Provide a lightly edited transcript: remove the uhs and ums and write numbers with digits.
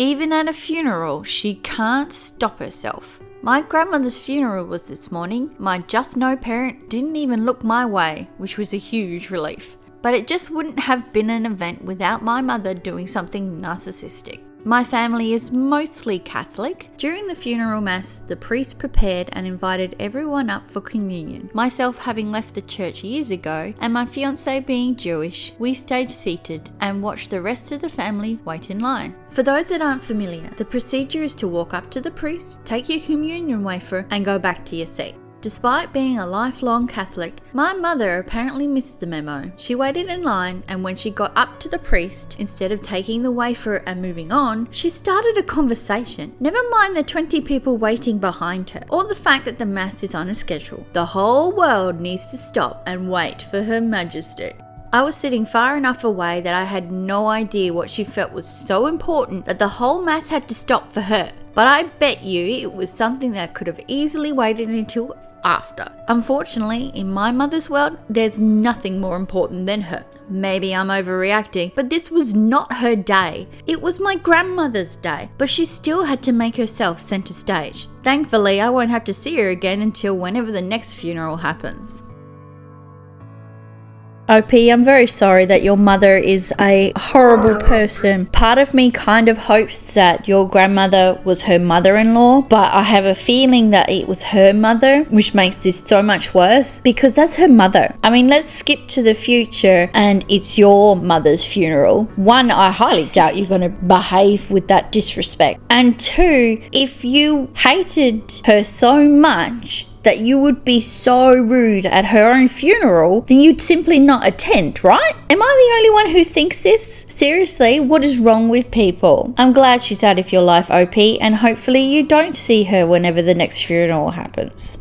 Even at a funeral, she can't stop herself. My grandmother's funeral was this morning. My just no parent didn't even look my way, which was a huge relief. But it just wouldn't have been an event without my mother doing something narcissistic. My family is mostly Catholic. During the funeral mass, the priest prepared and invited everyone up for communion. Myself having left the church years ago, and my fiancé being Jewish, we stayed seated and watched the rest of the family wait in line. For those that aren't familiar, the procedure is to walk up to the priest, take your communion wafer, and go back to your seat. Despite being a lifelong Catholic, my mother apparently missed the memo. She waited in line, and when she got up to the priest, instead of taking the wafer and moving on, she started a conversation. Never mind the 20 people waiting behind her, or the fact that the mass is on a schedule. The whole world needs to stop and wait for Her Majesty. I was sitting far enough away that I had no idea what she felt was so important that the whole mass had to stop for her. But I bet you it was something that could have easily waited until after. Unfortunately, in my mother's world, there's nothing more important than her. Maybe I'm overreacting, but this was not her day. It was my grandmother's day, but she still had to make herself center stage. Thankfully, I won't have to see her again until whenever the next funeral happens. OP, I'm very sorry that your mother is a horrible person. Part of me kind of hopes that your grandmother was her mother-in-law, but I have a feeling that it was her mother, which makes this so much worse because that's her mother. I mean, let's skip to the future and it's your mother's funeral. One, I highly doubt you're going to behave with that disrespect. And two, if you hated her so much that you would be so rude at her own funeral, then you'd simply not attend, right? Am I the only one who thinks this? Seriously, what is wrong with people? I'm glad she's out of your life, OP, and hopefully you don't see her whenever the next funeral happens.